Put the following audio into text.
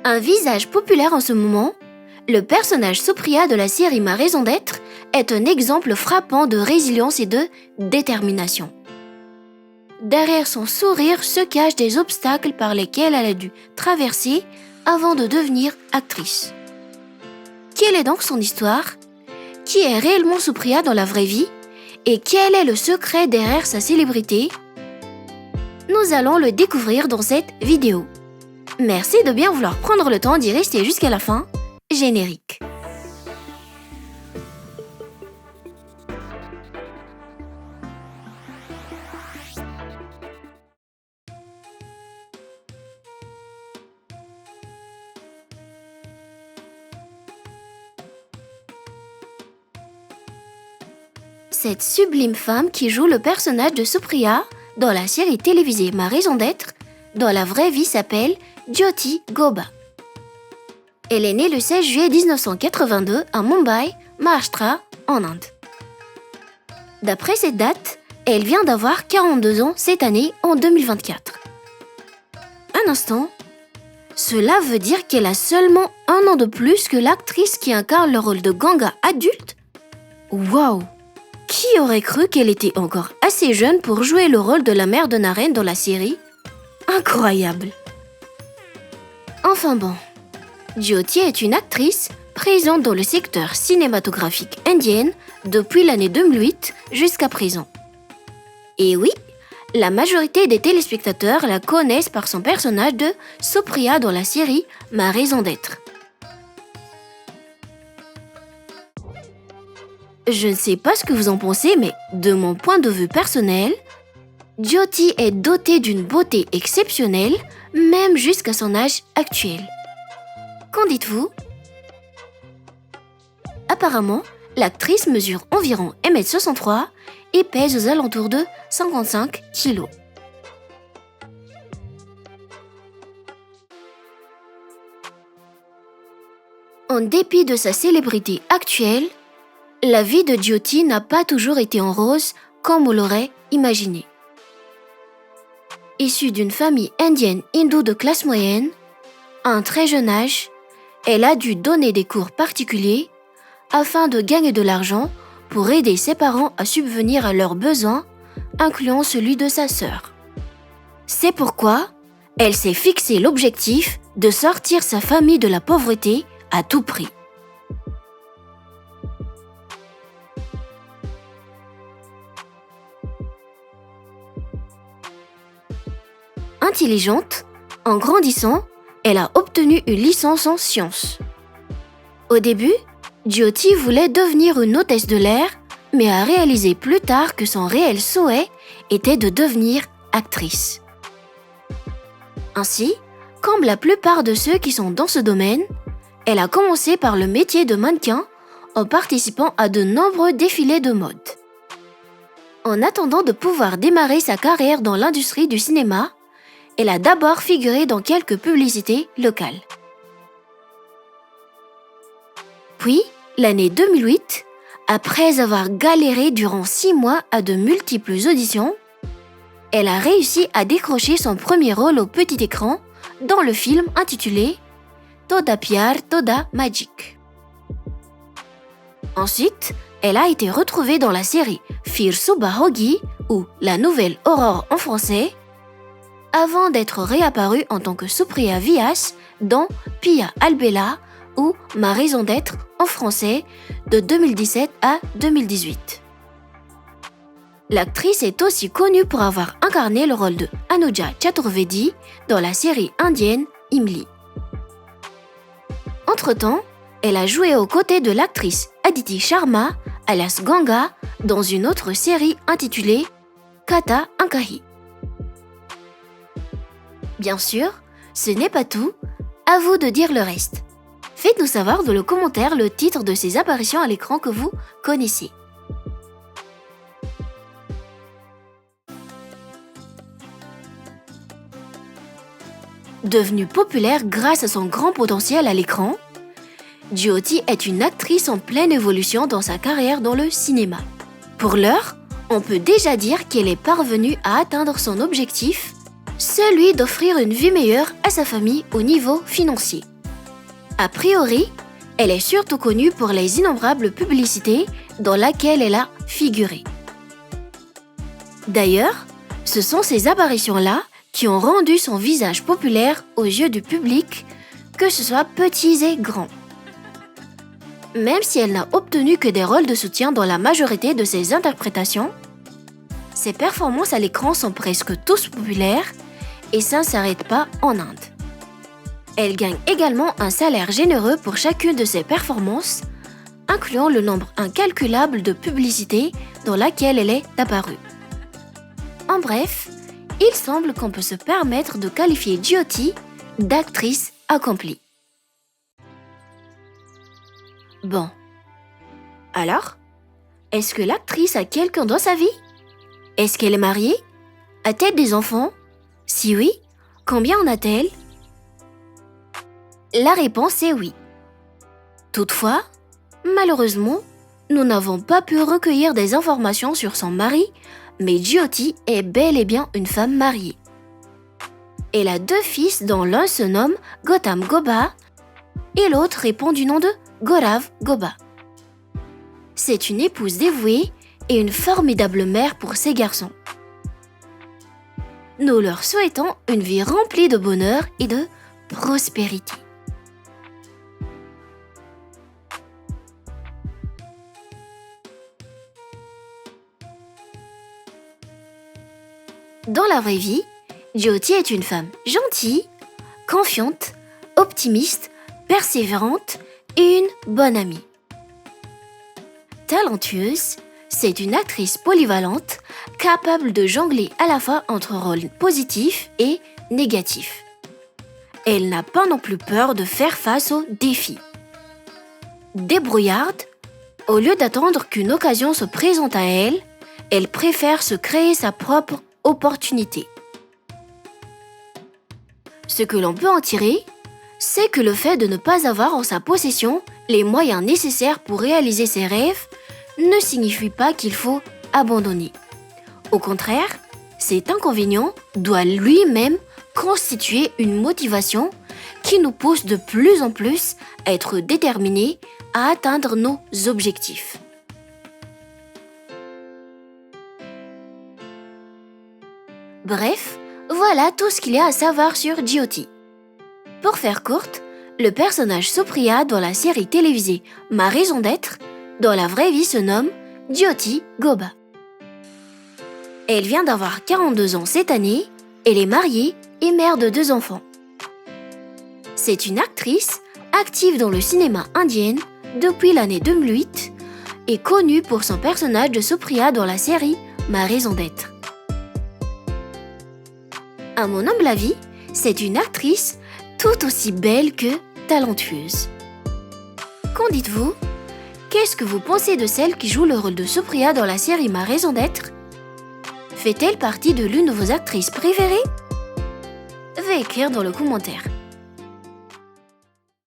Un visage populaire en ce moment, le personnage Supriya de la série Ma raison d'être est un exemple frappant de résilience et de détermination. Derrière son sourire se cachent des obstacles par lesquels elle a dû traverser avant de devenir actrice. Quelle est donc son histoire? Qui est réellement Supriya dans la vraie vie? Et quel est le secret derrière sa célébrité? Nous allons le découvrir dans cette vidéo. Merci de bien vouloir prendre le temps d'y rester jusqu'à la fin. Générique. Cette sublime femme qui joue le personnage de Supriya dans la série télévisée Ma raison d'être, dans la vraie vie s'appelle Jyoti Gauba. Elle est née le 16 juillet 1982 à Mumbai, Maharashtra, en Inde. D'après cette date, elle vient d'avoir 42 ans cette année en 2024. Un instant, cela veut dire qu'elle a seulement un an de plus que l'actrice qui incarne le rôle de Ganga adulte? Waouh! Qui aurait cru qu'elle était encore assez jeune pour jouer le rôle de la mère de Naren dans la série? Incroyable! Enfin bon, Jyoti est une actrice présente dans le secteur cinématographique indien depuis l'année 2008 jusqu'à présent. Et oui, la majorité des téléspectateurs la connaissent par son personnage de Supriya dans la série Ma raison d'être. Je ne sais pas ce que vous en pensez, mais de mon point de vue personnel, Jyoti est dotée d'une beauté exceptionnelle, même jusqu'à son âge actuel. Qu'en dites-vous? Apparemment, l'actrice mesure environ 1m63 et pèse aux alentours de 55 kg. En dépit de sa célébrité actuelle, la vie de Jyoti n'a pas toujours été en rose comme on l'aurait imaginé. Issue d'une famille indienne hindoue de classe moyenne, à un très jeune âge, elle a dû donner des cours particuliers afin de gagner de l'argent pour aider ses parents à subvenir à leurs besoins, incluant celui de sa sœur. C'est pourquoi elle s'est fixé l'objectif de sortir sa famille de la pauvreté à tout prix. Intelligente, en grandissant, elle a obtenu une licence en sciences. Au début, Jyoti voulait devenir une hôtesse de l'air, mais a réalisé plus tard que son réel souhait était de devenir actrice. Ainsi, comme la plupart de ceux qui sont dans ce domaine, elle a commencé par le métier de mannequin en participant à de nombreux défilés de mode. En attendant de pouvoir démarrer sa carrière dans l'industrie du cinéma, elle a d'abord figuré dans quelques publicités locales. Puis, l'année 2008, après avoir galéré durant 6 mois à de multiples auditions, elle a réussi à décrocher son premier rôle au petit écran dans le film intitulé Toda Pyar Toda Magic. Ensuite, elle a été retrouvée dans la série Phir Subah Hogi ou La Nouvelle Aurore en français, avant d'être réapparue en tant que Supriya Vyas dans Piya Albela ou Ma raison d'être en français de 2017 à 2018. L'actrice est aussi connue pour avoir incarné le rôle de Anuja Chaturvedi dans la série indienne Imli. Entre-temps, elle a joué aux côtés de l'actrice Aditi Sharma, alias Ganga, dans une autre série intitulée Kata Ankahi. Bien sûr, ce n'est pas tout, à vous de dire le reste. Faites-nous savoir dans le commentaire le titre de ces apparitions à l'écran que vous connaissez. Devenue populaire grâce à son grand potentiel à l'écran, Jyoti est une actrice en pleine évolution dans sa carrière dans le cinéma. Pour l'heure, on peut déjà dire qu'elle est parvenue à atteindre son objectif, celui d'offrir une vie meilleure à sa famille au niveau financier. A priori, elle est surtout connue pour les innombrables publicités dans lesquelles elle a figuré. D'ailleurs, ce sont ces apparitions-là qui ont rendu son visage populaire aux yeux du public, que ce soit petits et grands. Même si elle n'a obtenu que des rôles de soutien dans la majorité de ses interprétations, ses performances à l'écran sont presque tous populaires et ça ne s'arrête pas en Inde. Elle gagne également un salaire généreux pour chacune de ses performances, incluant le nombre incalculable de publicités dans laquelle elle est apparue. En bref, il semble qu'on peut se permettre de qualifier Jyoti d'actrice accomplie. Bon. Alors, est-ce que l'actrice a quelqu'un dans sa vie? Est-ce qu'elle est mariée? A-t-elle des enfants? Si oui, combien en a-t-elle? La réponse est oui. Toutefois, malheureusement, nous n'avons pas pu recueillir des informations sur son mari, mais Jyoti est bel et bien une femme mariée. Elle a 2 fils dont l'un se nomme Gautam Gobba et l'autre répond du nom de Gaurav Gobba. C'est une épouse dévouée et une formidable mère pour ses garçons. Nous leur souhaitons une vie remplie de bonheur et de prospérité. Dans la vraie vie, Jyoti est une femme gentille, confiante, optimiste, persévérante et une bonne amie. Talentueuse, c'est une actrice polyvalente, capable de jongler à la fois entre rôles positifs et négatifs. Elle n'a pas non plus peur de faire face aux défis. Débrouillarde, au lieu d'attendre qu'une occasion se présente à elle, elle préfère se créer sa propre opportunité. Ce que l'on peut en tirer, c'est que le fait de ne pas avoir en sa possession les moyens nécessaires pour réaliser ses rêves ne signifie pas qu'il faut abandonner. Au contraire, cet inconvénient doit lui-même constituer une motivation qui nous pousse de plus en plus à être déterminés à atteindre nos objectifs. Bref, voilà tout ce qu'il y a à savoir sur Jyoti. Pour faire courte, le personnage Supriya dans la série télévisée Ma raison d'être, dans la vraie vie se nomme Jyoti Gobba. Elle vient d'avoir 42 ans cette année, elle est mariée et mère de 2 enfants. C'est une actrice active dans le cinéma indien depuis l'année 2008 et connue pour son personnage de Supriya dans la série Ma raison d'être. À mon humble avis, c'est une actrice tout aussi belle que talentueuse. Qu'en dites-vous? Qu'est-ce que vous pensez de celle qui joue le rôle de Supriya dans la série Ma raison d'être? Fait-elle partie de l'une de vos actrices préférées? Veuillez écrire dans le commentaire.